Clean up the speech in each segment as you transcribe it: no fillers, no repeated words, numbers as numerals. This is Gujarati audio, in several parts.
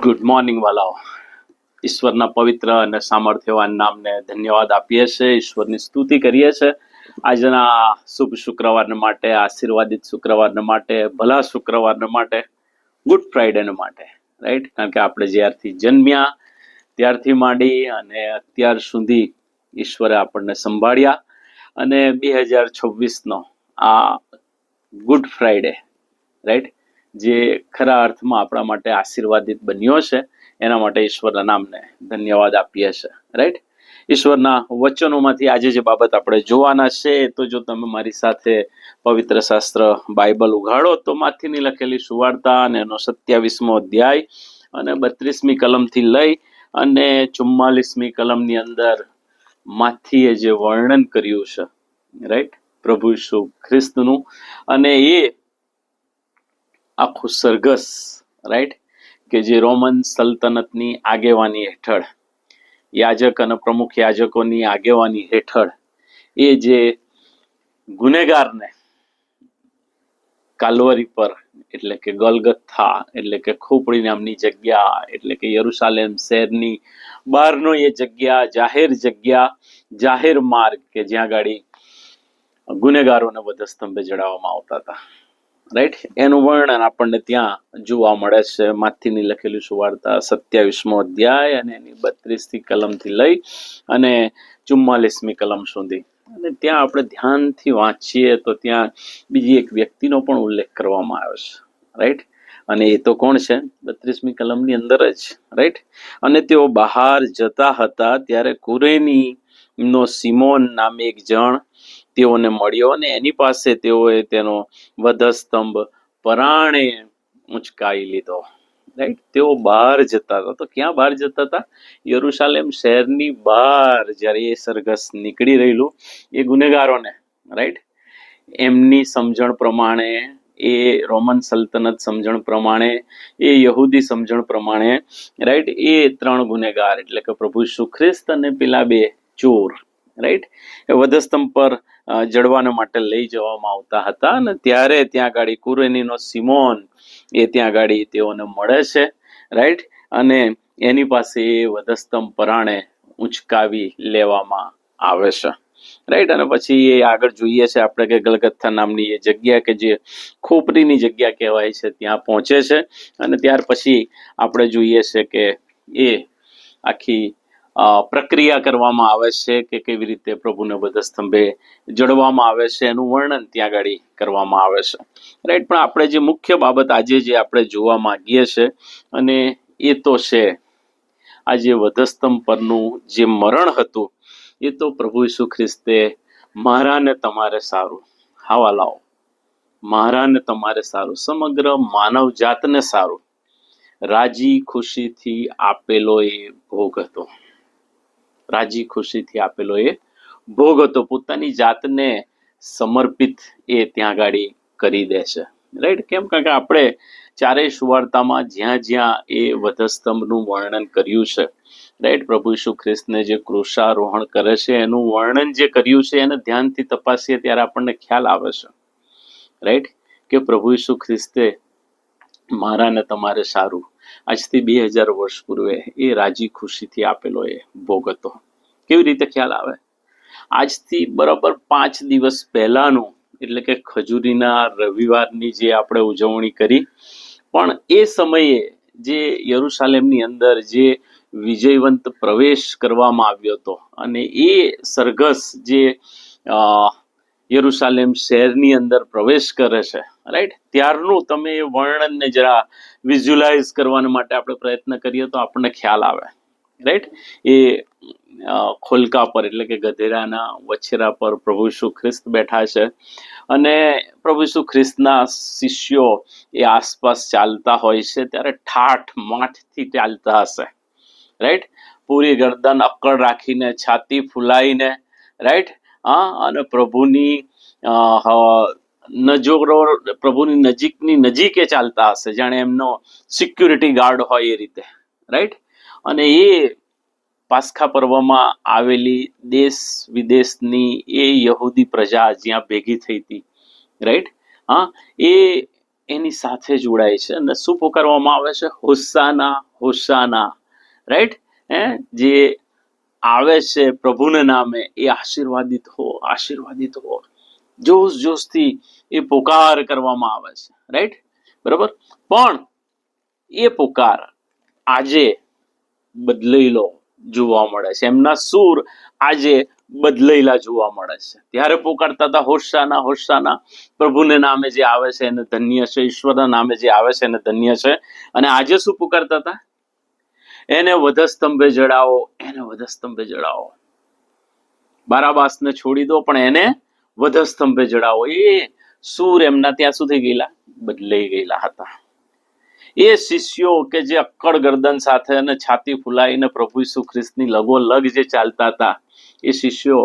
Good morning વાલાઓ. ઈશ્વરના પવિત્ર અને સામર્થ્યવાન નામને ધન્યવાદ આપીએ છીએ, ઈશ્વરની સ્તુતિ કરીએ છીએ આજના શુભ શુક્રવારને માટે, આશીર્વાદિત શુક્રવારને માટે, ભલા શુક્રવારને માટે, ગુડ ફ્રાઈડેને માટે, રાઈટ? કારણ કે આપણે જ્યારથી જન્મ્યા ત્યારથી માંડી અને અત્યાર સુધી ઈશ્વરે આપણને સંભાળ્યા અને 2026નો આ ગુડ ફ્રાઈડે, રાઈટ, જે ખરા અર્થમાં આપણા માટે આશીર્વાદિત બન્યો છે, એના માટે ઈશ્વરના નામને ધન્યવાદ આપીએ છીએ, રાઈટ? ઈશ્વરના વચનોમાંથી આજે જે બાબત આપણે જોવાના છે, તો જો તમે મારી સાથે પવિત્ર શાસ્ત્ર બાઇબલ ઉઘાડો તો માથીની લખેલી સુવાર્તા અને એનો 27મો અધ્યાય અને 32મી કલમથી લઈ અને 44મી કલમની અંદર માથીએ જે વર્ણન કર્યું છે, રાઈટ, પ્રભુ ઈસુ ખ્રિસ્તનું, અને એ આખું સરઘસ, રાઈટ, કે જે રોમન સલ્તનતની આગેવાની હેઠળ, યાજક અને પ્રમુખ યાજકોની આગેવાની હેઠળ એ જે ગુનેગારને કાલ્વરી પર, એટલે કે ગલગથા, એટલે કે ખોપડી નામની જગ્યા, એટલે કે યરુશાલેમ શહેરની બહારનો એ જગ્યા, જાહેર માર્ગ કે જ્યાં ગાડી ગુનેગારોને વધસ્તંભે જડાવવામાં આવતા હતા, રાઈટ, એનું વર્ણન આપણને ત્યાં જોવા મળે છે. માથીની લખેલી સુવાર્તા 27મો અધ્યાય અને એની 32મી કલમથી લઈ અને 44મી કલમ સુધી. અને ત્યાં આપણે ધ્યાનથી વાંચીએ તો ત્યાં બીજી એક વ્યક્તિનો પણ ઉલ્લેખ કરવામાં આવ્યો છે, રાઈટ, અને એ તો કોણ છે? 32મી કલમની અંદર જ, રાઈટ. અને તેઓ બહાર જતા હતા ત્યારે કુરેની નો સિમોન નામે એક જણ તેઓને મળ્યો અને એની પાસે તેઓએ તેનો વધસ્તંભ પરાણે ઉંચકાઈ લીધો, રાઈટ. તેઓ બહાર જતા હતા. તો ક્યાં બહાર જતા હતા? યરુશાલેમ શહેરની બહાર જ્યારે એ સરઘસ નીકળી રહેલું, એ ગુનેગારોને, રાઈટ, એમની સમજણ પ્રમાણે, એ રોમન સલ્તનત સમજણ પ્રમાણે, એ યહૂદી સમજણ પ્રમાણે, રાઈટ, એ 3 ગુનેગાર એટલે કે પ્રભુ ઈસુ ખ્રિસ્ત અને પેલા 2 ચોર, રાઈટ, એ વધસ્તંભ પર જડવાને માટે લઈ જવામાં આવતા હતા. અને ત્યારે ત્યાં ગાડી કુરેનીનો સિમોન એ ત્યાં ગાડી તેઓને મળે છે, રાઈટ, અને એની પાસે એ વધસ્તંભ પરાણે ઉંચકાવી લેવામાં આવે છે, રાઈટ. અને પછી એ આગળ જોઈએ છે આપણે કે ગલગથા નામની એ જગ્યા કે જે ખોપરીની જગ્યા કહેવાય છે, ત્યાં પહોંચે છે. અને ત્યાર પછી આપણે જોઈએ છે કે એ આખી પ્રક્રિયા કરવામાં આવે છે કે કેવી રીતે પ્રભુને વધસ્તંભે જડવામાં આવે છે, એનું વર્ણન ત્યાં ગાડી કરવામાં આવે છે, રાઈટ. પણ આપણે જે મુખ્ય બાબત આજે જે આપણે જોવા માંગીએ છીએ, અને એ તો છે આ જે વધસ્તંભ પરનું જે મરણ હતું, એ તો પ્રભુ ઈસુ ખ્રિસ્તે મારા ને તમારે સારું, હાવા લાવો, મારા ને તમારે સારું, સમગ્ર માનવ જાતને સારું, રાજી ખુશીથી આપેલો એ ભોગ હતો, રાજી ખુશીથી આપેલો એ ભોગ હતો. પોતાની જાતને સમર્પિત એ ત્યાં ગાડી કરી દે છે, રાઈટ. કેમ? કારણ કે આપણે ચારેય સુવાર્તામાં જ્યાં જ્યાં એ વધસ્તંભનું વર્ણન કર્યું છે, રાઈટ, પ્રભુ ઈસુ ખ્રિસ્તને જે ક્રુશારોહણ કરે છે એનું વર્ણન જે કર્યું છે, એને ધ્યાનથી તપાસીએ ત્યારે આપણને ખ્યાલ આવે છે, રાઈટ, કે પ્રભુ ઈસુ ખ્રિસ્તે મારા ને તમારે સારું આજથી 2000 વર્ષ પૂર્વે એ રાજી ખુશીથી આપેલો એ ભોગ હતો. કેવી રીતે ખ્યાલ આવે? આજથી બરાબર 5 દિવસ પહેલાનું, એટલે કે ખજૂરીના રવિવારની જે આપણે ઉજવણી કરી, પણ એ સમયે જે યરુશાલેમની અંદર જે વિજયવંત પ્રવેશ કરવામાં આવ્યો હતો, અને એ સરઘસ જે યરુશાલેમ શહેરની અંદર પ્રવેશ કરે છે, રાઈટ, ત્યારનું તમે એ વર્ણનને જરા વિઝ્યુલાઇઝ કરવાના માટે આપણે પ્રયત્ન કરીએ તો આપણને ખ્યાલ આવે, રાઈટ. એ ખોલકા પર, એટલે કે ગધેડાના વછેરા પર પ્રભુ ઈસુ ખ્રિસ્ત બેઠા છે, અને પ્રભુ ઈસુ ખ્રિસ્તના શિષ્યો એ આસપાસ ચાલતા હોય છે, ત્યારે ઠાઠ માઠથી ચાલતા હશે, રાઈટ, પૂરી ગરદન અક્કડ રાખીને, છાતી ફૂલાઈને, રાઈટ, અને પ્રભુની પ્રભુની નજીકની નજીકે ચાલતા હશે, જાણે એમનો સિક્યુરિટી ગાર્ડ હોય એ રીતે, રાઈટ. અને એ પાસ્ખા પર્વમાં આવેલી દેશ વિદેશની એ યહૂદી પ્રજા જ્યાં ભેગી થઈ હતી, રાઈટ, એ એની સાથે જોડાય છે અને શું પુકારવામાં આવે છે? હોસાના, હોસાના. રાઈટ? જે આવે છે પ્રભુના નામે એ આશીર્વાદિત હો, આશીર્વાદિત હો. જોશ જોશથી એ પુકાર કરવામાં આવે છે. રાઈટ? બરાબર. પણ એ પુકાર આજે બદલેલો જોવા મળે છે. એમના સૂર આજે બદલેલા જોવા મળે છે. ત્યારે પુકારતા હતા હોશાના, હોશાના. પ્રભુને નામે જે આવે છે એને ધન્ય છે, ઈશ્વરના નામે જે આવે છે એને ધન્ય છે. અને આજે શું પુકારતા હતા? એને વધસ્તંભે જડાવો, એને વધસ્તંભે જડાવો. બારાબાસને છોડી દો પણ એને વધસ્તંભે જડાવો. એ સૂર એમના ત્યાં શું થઈ ગયેલા? બદલાઈ ગયેલા હતા. એ શિષ્યો કે જે અક્કડ ગરદન સાથે અને છાતી ફૂલાઈને પ્રભુ ઈસુ ખ્રિસ્તની લગોલગ જે ચાલતા હતા, એ શિષ્યો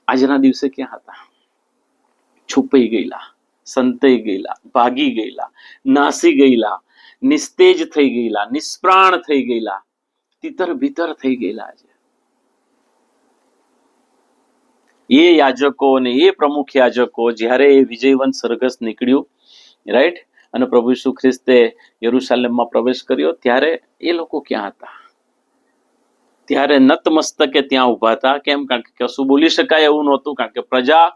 આજના દિવસે ક્યાં હતા? છુપાઈ ગયેલા, સંતાઈ ગયેલા, ભાગી ગયેલા, નાસી ગયેલા, નિસ્તેજ થઈ ગયેલા, નિષ્પ્રાણ થઈ ગયેલા, તિતર ભીતર થઈ ગયેલા છે. એ યાજકો અને એ પ્રમુખ યાજકો જ્યારે એ વિજયવંત સરઘસ નીકળ્યું, રાઈટ, અને પ્રભુ ઈસુ ખ્રિસ્તે યરુશલેમમાં પ્રવેશ કર્યો, ત્યારે એ લોકો ક્યાં હતા? ત્યારે નતમસ્તકે ત્યાં ઉભા હતા. કેમ? કારણ કે કશું બોલી શકાય એવું નહોતું, કારણ કે પ્રજા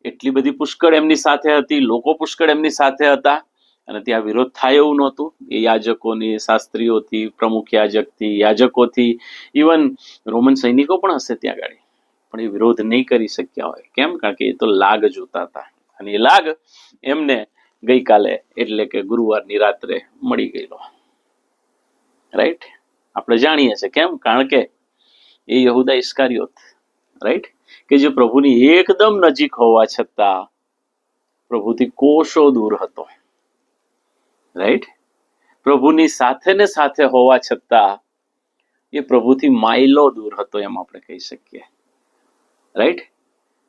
એટલી બધી પુષ્કળ એમની સાથે હતી, લોકો પુષ્કળ એમની સાથે હતા, અને ત્યાં વિરોધ થાય એવું નહોતું. એ યાજકોની, શાસ્ત્રીઓથી, પ્રમુખ યાજકથી, યાજકોથી, ઇવન રોમન સૈનિકો પણ હશે ત્યાં આગળ, પણ એ વિરોધ નહીં કરી શક્યા હોય. કેમ? કારણ કે એ તો લાગ જોતા હતા, અને એ લાગ એમને ગઈકાલે એટલે કે ગુરુવારની રાત્રે મળી ગયેલો. રાઈટ? આપણે જાણીએ છીએ. કેમ? કારણ કે એ યહૂદા ઇસ્કારિયોત, રાઈટ, કે જે પ્રભુની એકદમ નજીક હોવા છતાં પ્રભુથી કોષો દૂર હતો. રાઈટ? પ્રભુની સાથે ને સાથે હોવા છતાં એ પ્રભુથી માઇલો દૂર હતો, એમ આપણે કહી શકીએ. રાઈટ?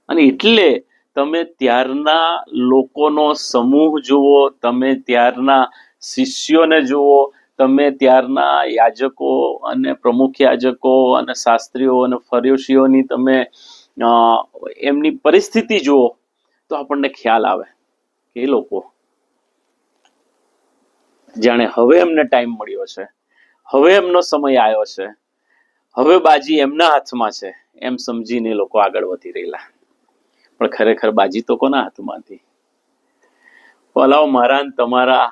અને એટલે તમે ત્યારના લોકોનો સમૂહ જુઓ, તમે ત્યારના શિષ્યોને જુઓ, તમે ત્યારના યાજકો અને પ્રમુખ યાજકો અને શાસ્ત્રીઓ અને ફરીસીઓની તમે એમની પરિસ્થિતિ જુઓ, તો આપણને ખ્યાલ આવે કે એ લોકો જાણે હવે એમને ટાઈમ મળ્યો છે, હવે એમનો સમય આવ્યો છે, હવે બાજી એમના હાથમાં છે, એમ સમજીને લોકો આગળ વધી રહેલા. પણ ખરેખર બાજી તો કોના હાથમાં હતી? પલાવ મારા તમારા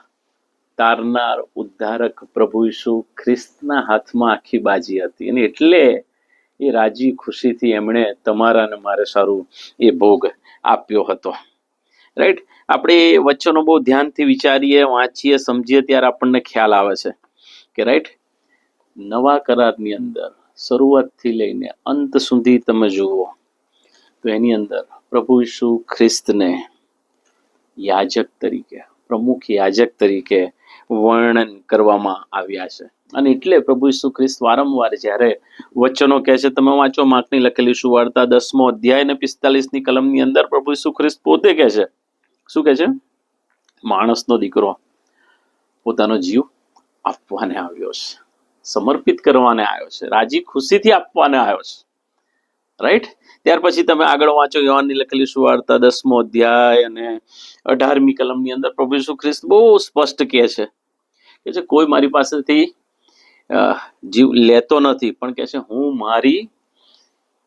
તારનાર ઉદ્ધારક પ્રભુ ઈસુ ખ્રિસ્તના હાથમાં આખી બાજી હતી. અને એટલે એ રાજી ખુશીથી એમણે તમારા અને મારે સારું એ ભોગ આપ્યો હતો. રાઈટ? આપણે એ વચનો બહુ ધ્યાનથી વિચારીએ, વાંચીએ, સમજીએ ત્યારે આપણને ખ્યાલ આવે છે કે રાઈટ, નવા કરારની અંદર શરૂઆતથી લઈને અંત સુધી તમે જુઓ તો એની અંદર પ્રભુ ઈસુ ખ્રિસ્તને યાજક તરીકે, પ્રમુખ યાજક તરીકે વર્ણન કરવામાં આવ્યા છે. અને એટલે પ્રભુ ઈસુ ખ્રિસ્ત વારંવાર જ્યારે વચનો કહે છે, તમે વાંચો માર્કની લખેલી સુવાર્તા 10મો અધ્યાય અને 45ની કલમની અંદર પ્રભુ ઈસુ ખ્રિસ્ત પોતે કહે છે, શું કહે છે? માણસનો દીકરો પોતાનો જીવ આપવાને આવ્યો છે, સમર્પિત કરવાને આવ્યો છે, રાજી ખુશીથી આપવાને આવ્યો છે. રાઈટ? ત્યાર પછી તમે આગળ વાંચો યોહાનની લખેલી સુવાર્તા 10મો અધ્યાય અને 18મી કલમની અંદર પ્રભુ ઈસુ ખ્રિસ્ત બહુ સ્પષ્ટ કહે છે કે કોઈ મારી પાસેથી જીવ લેતો નથી, પણ કહે છે હું મારી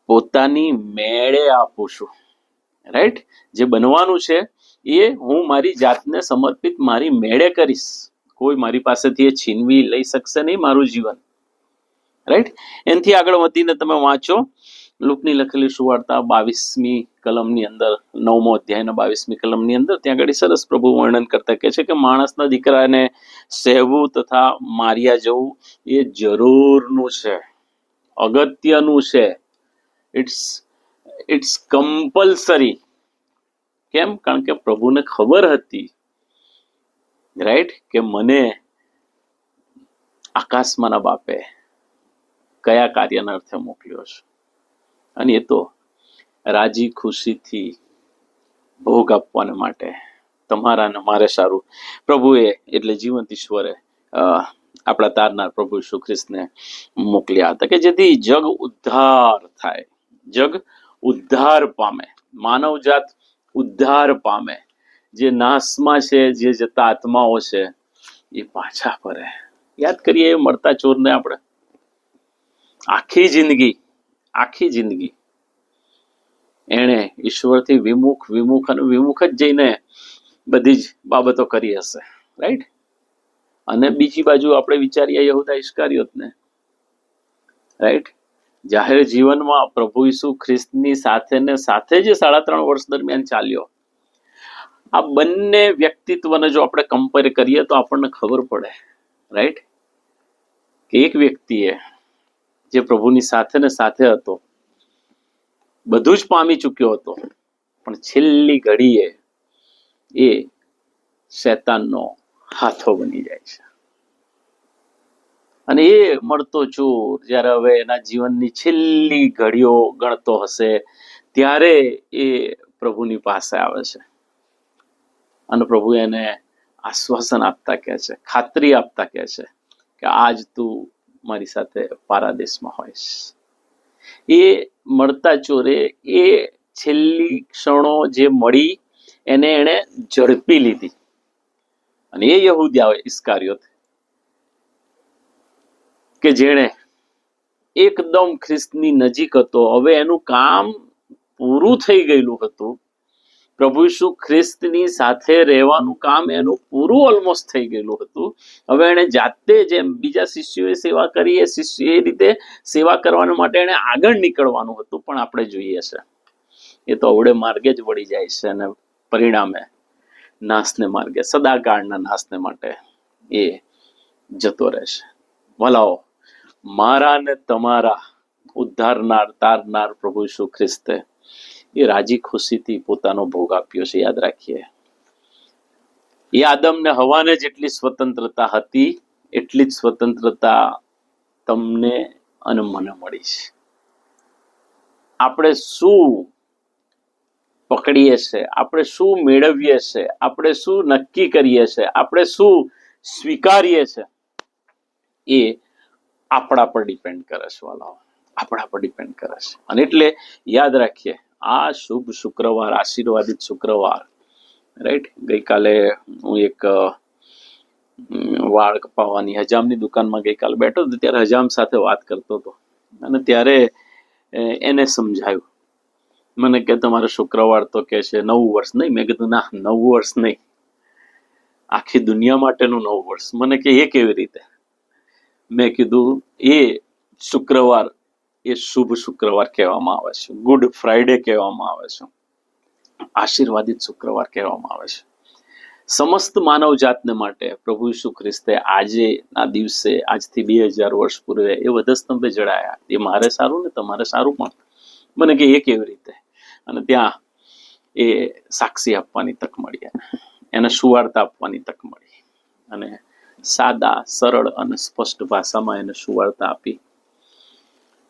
પોતાની મેળે આપું છું. રાઈટ? જે બનવાનું છે એ હું મારી જાતને સમર્પિત મારી મેળે કરીશ. કોઈ મારી પાસેથી એ છીનવી લઈ શકશે નહીં મારું જીવન. રાઈટ? એનાથી આગળ વધીને તમે વાંચો લુકની લખેલી સુવાર્તા 22મી કલમની અંદર, 9મો અધ્યાયના 22મી કલમની અંદર, ત્યાં આગળ સરસ પ્રભુ વર્ણન કરતા કહે છે કે માણસના દીકરાને સહેવું તથા માર્યા જવું એ જરૂરનું છે, અગત્યનું છે. It's compulsory. કેમ? કારણ કે પ્રભુને ખબર હતી, રાઈટ, કે મને આકાશમાંના બાપે કયા કાર્યના અર્થે મોકલ્યો છે, અને એ તો રાજી ખુશીથી ભોગ આપવાને માટે તમારા ને મારે સારું પ્રભુએ એટલે જીવંત ઈશ્વરે આપણા તારનાર પ્રભુ ઈસુ ખ્રિસ્તને મોકલ્યા હતા કે જેથી જગ ઉદ્ધાર થાય, જગ ઉદ્ધાર પામે, માનવજાત ઉદ્ધાર પામે, જે નાશમાં છે, જે જતા આત્માઓ છે, એ પાછા ફરે. યાદ કરીએ એ મળતા ચોરને આપણે. આખી જિંદગી એણે ઈશ્વરથી વિમુખ અને વિમુખ જ જઈને બધી જ બાબતો કરી હશે, રાઈટ? અને બીજી બાજુ આપણે વિચારીએ યહૂદા ઇસ્કારિયોતને, રાઈટ? જાહેર જીવનમાં પ્રભુ ઈસુ ખ્રિસ્તની સાથે ને સાથે જે 3.5 વર્ષ દરમિયાન ચાલ્યો, આ બંને વ્યક્તિત્વને જો આપણે કમ્પેર કરીએ તો આપણને ખબર પડે, રાઈટ, કે એક વ્યક્તિએ જે પ્રભુની સાથે ને સાથે હતો, બધું જ પામી ચૂક્યો હતો, પણ છેલ્લી ઘડીએ એ શૈતાનનો હાથો બની જાય છે. અને એ મળતો ચોર જ્યારે હવે એના જીવનની છેલ્લી ઘડીઓ ગણતો હશે, ત્યારે એ પ્રભુની પાસે આવે છે. અને પ્રભુ એને આશ્વાસન આપતા કહે છે, ખાતરી આપતા કહે છે કે આજ તું મારી સાથે પારાદેશમાં હોઈશ. એ મળતા ચોરે એ છેલ્લી ક્ષણો જે મળી એને એણે ઝડપી લીધી. અને એ યહૂદા ઇસ્કારિયોત કે જેણે એકદમ ખ્રિસ્તની નજીક હતો, હવે એનું કામ પૂરું થઈ ગયેલું હતું, પ્રભુ ઈસુ ખ્રિસ્તની સાથે રહેવાનું કામ એનું પૂરું ઓલમોસ્ટ થઈ ગયેલું હતું. હવે એને જાતે જેમ બીજા શિષ્યોએ સેવા કરી એ રીતે સેવા કરવા માટે એને આગળ નીકળવાનું હતું, પણ આપણે જોઈએ છે એ તો અવળે માર્ગે જ વળી જાય છે અને પરિણામે નાશને માર્ગે, સદાકાળના નાશને માટે એ જતો રહેશે. ભલાઓ, મારા ને તમારા ઉદ્ધારનાર તારનાર પ્રભુ ઈસુ ખ્રિસ્તે એ રાજી ખુશીથી પોતાનો ભોગ આપ્યો છે. યાદ રાખીએ, એ આદમ ને હવાને જેટલી સ્વતંત્રતા હતી એટલી જ સ્વતંત્રતા તમને અને મને મળી છે. આપણે શું પકડીએ છે, આપણે શું મેળવીએ છે, આપણે શું નક્કી કરીએ છે, આપણે શું સ્વીકારીએ છે, એ આપણા પર ડિપેન્ડ કરે છે. વાલાઓ, આપણા પર ડિપેન્ડ કરે છે. અને એટલે યાદ રાખીએ, આ શુભ શુક્રવાર, આશીર્વાદિત શુક્રવાર, રાઈટ? ગઈકાલે હું એક વાળ કપાવવાની હજામની દુકાનમાં ગઈકાલે બેઠો હતો, ત્યારે હજામ સાથે વાત કરતો હતો અને ત્યારે એને સમજાયું, મને કે તમારે શુક્રવાર તો કે છે નવું વર્ષ નહીં. મેં કીધું ના, નવું વર્ષ નહીં, આખી દુનિયા માટેનું નવું વર્ષ. મને કે એ કેવી રીતે? મેં કીધું એ શુક્રવાર એ શુભ શુક્રવાર કહેવામાં આવે છે, ગુડ ફ્રાઈડે કહેવામાં આવે છે, આશીર્વાદિત શુક્રવાર કહેવામાં આવે છે. સમસ્ત માનવ જાતને માટે પ્રભુ ઈસુ ખ્રિસ્તે આજે ના દિવસે, આજથી 2000 વર્ષ પૂર્વે એ વધસ્તંભે જડાયા. એ મારે સારું ને તમારે સારું પણ. મને કે એ કેવી રીતે? અને ત્યાં એ સાક્ષી આપવાની તક મળી, એને સુવાર્તા આપવાની તક મળી, અને સાદા, સરળ અને સ્પષ્ટ ભાષામાં એને સુવાર્તા આપી.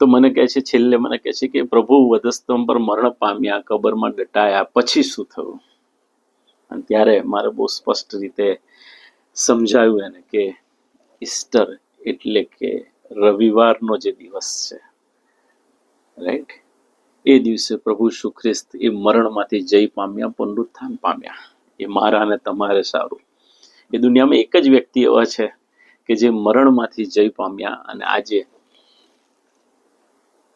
તો મને કહે છે, છેલ્લે મને કહે છે કે પ્રભુ વધસ્તંભ પર મરણ પામ્યા, કબરમાં દટાયા, પછી શું થયું? અને ત્યારે મારે બહુ સ્પષ્ટ રીતે સમજાયું એને કે ઈસ્ટર એટલે કે રવિવારનો જે દિવસ છે, રાઈટ, એ દિવસે પ્રભુ ઈસુ ખ્રિસ્ત એ મરણમાંથી જય પામ્યા, પુનરુત્થાન પામ્યા. એ મારા અને તમારે સારું. એ દુનિયામાં એક જ વ્યક્તિ એવા છે કે જે મરણમાંથી જય પામ્યા અને આજે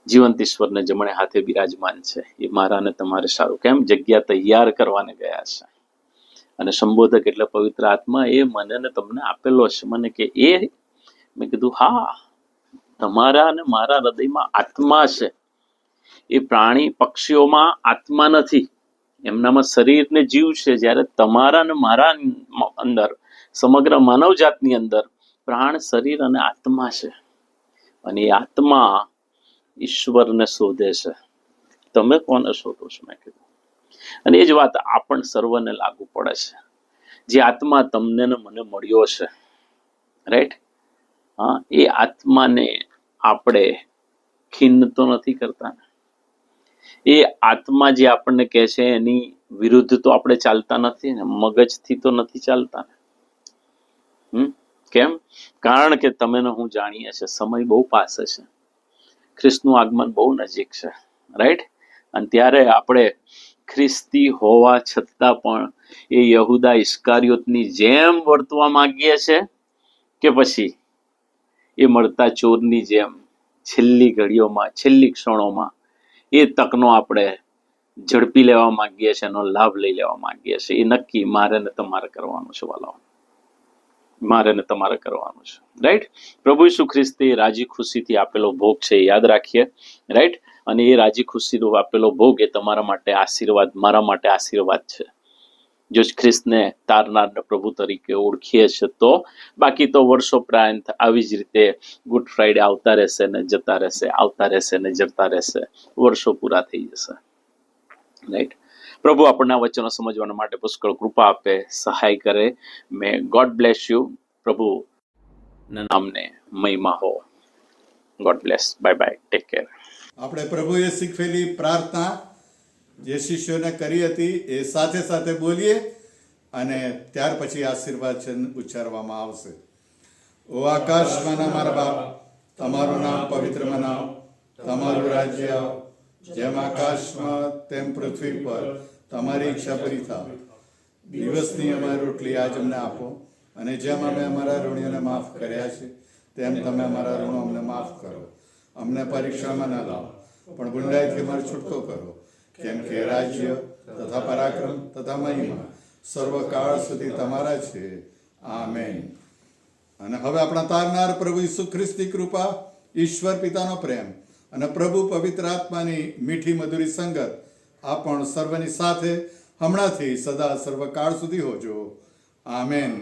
જીવંત ઈશ્વરને જમણે હાથે બિરાજમાન છે. એ મારા અને તમારે સારું. કેમ? જગ્યા તૈયાર કરવાને ગયા છે. અને સંબોધક એટલે પવિત્ર આત્મા એ મને ને તમને આપેલો છે. મને કે એ, મેં કીધું હા, તમારા અને મારા હૃદયમાં આત્મા છે. એ પ્રાણી પક્ષીઓમાં આત્મા નથી, એમનામાં શરીર ને જીવ છે. જ્યારે તમારા ને મારા અંદર, સમગ્ર માનવ જાતની અંદર પ્રાણ, શરીર અને આત્મા છે. અને એ આત્મા ઈશ્વરને શોધે છે. તમે કોને શોધો છો? મેં કીધું. અને એ જ વાત આપણ સર્વને લાગુ પડે છે. જે આત્મા તમને ને મને મળ્યો છે, રાઈટ, હા, એ આત્માને આપણે ખિન્ન તો નથી કરતા. એ આત્મા જે આપણને કહે છે એની વિરુદ્ધ તો આપણે ચાલતા નથી ને, મગજથી તો નથી ચાલતા ને. કેમ? કારણ કે તમે ને હું જાણીએ છીએ સમય બહુ પાસે છે, ખ્રિસ્તનું આગમન બહુ નજીક છે, રાઈટ? અને ત્યારે આપણે ખ્રિસ્તી હોવા છતાં પણ એ યહૂદા ઇસ્કારિયોતની જેમ વર્તવા માંગીએ છે, કે પછી એ મળતા ચોરની જેમ છેલ્લી ઘડીઓમાં, છેલ્લી ક્ષણોમાં એ તકનો આપણે ઝડપી લેવા માંગીએ છીએ, એનો લાભ લઈ લેવા માંગીએ છીએ? એ નક્કી મારે ને તમારે કરવાનું છે વાલાઓ, મારે ને તમારે કરવાનું છે. રાઈટ? પ્રભુ ઈસુ ખ્રિસ્તે રાજી ખુશીથી આપેલો ભોગ છે, યાદ રાખીએ. રાઈટ? અને એ રાજી ખુશીનો આપેલો ભોગ એ તમારા માટે આશીર્વાદ, મારા માટે આશીર્વાદ છે, જો ખ્રિસ્તને તારનારને પ્રભુ તરીકે ઓળખીએ છે તો. બાકી તો વર્ષો પ્રાંત આવી જ રીતે ગુડ ફ્રાઈડે આવતા રહેશે ને જતા રહેશે, આવતા રહેશે ને જતા રહેશે, વર્ષો પૂરા થઈ જશે. રાઈટ? પ્રભુ આપણને આ વચનો સમજવા માટે પુષ્કળ કૃપા આપે, સહાય કરે. મે ગોડ બ્લેસ યુ. પ્રભુ નામને મહિમા હો. God bless. Bye bye. Take care. આપણે પ્રભુએ શીખવેલી પ્રાર્થના જે શિષ્યોને કરી હતી એ સાથે સાથે બોલીએ અને ત્યાર પછી આશીર્વાદ છે ઉચ્ચારવામાં આવશે. ઓ આકાશમાંના મારા બાપ, તમારું નામ પવિત્ર મનાવ, તમારું રાજ્ય આવ, જેમ આકાશમાં તેમ પૃથ્વી પર તમારી ઈચ્છા પૂરી થાય. દિવસની અમારી રોટલી આજ અમને આપો, અને જેમ અમે અમારા ઋણીઓને માફ કર્યા છે તેમ તમે અમારા ઋણો અમને માફ કરો. અમને પરીક્ષામાં ન લાવો, પણ ગુંડાઈથી અમારો છૂટકો કરો, કેમ કે રાજ્ય તથા પરાક્રમ તથા મહિમા સર્વકાળ સુધી તમારા છે. આમેન. અને હવે આપણા તારનાર પ્રભુ ઈસુ ખ્રિસ્તી કૃપા, ઈશ્વર પિતાનો પ્રેમ અને પ્રભુ પવિત્ર આત્માની મીઠી મધુરી સંગત આ પણ સર્વની સાથે હમણાંથી સદા સર્વકાળ સુધી હોજો. આમેન.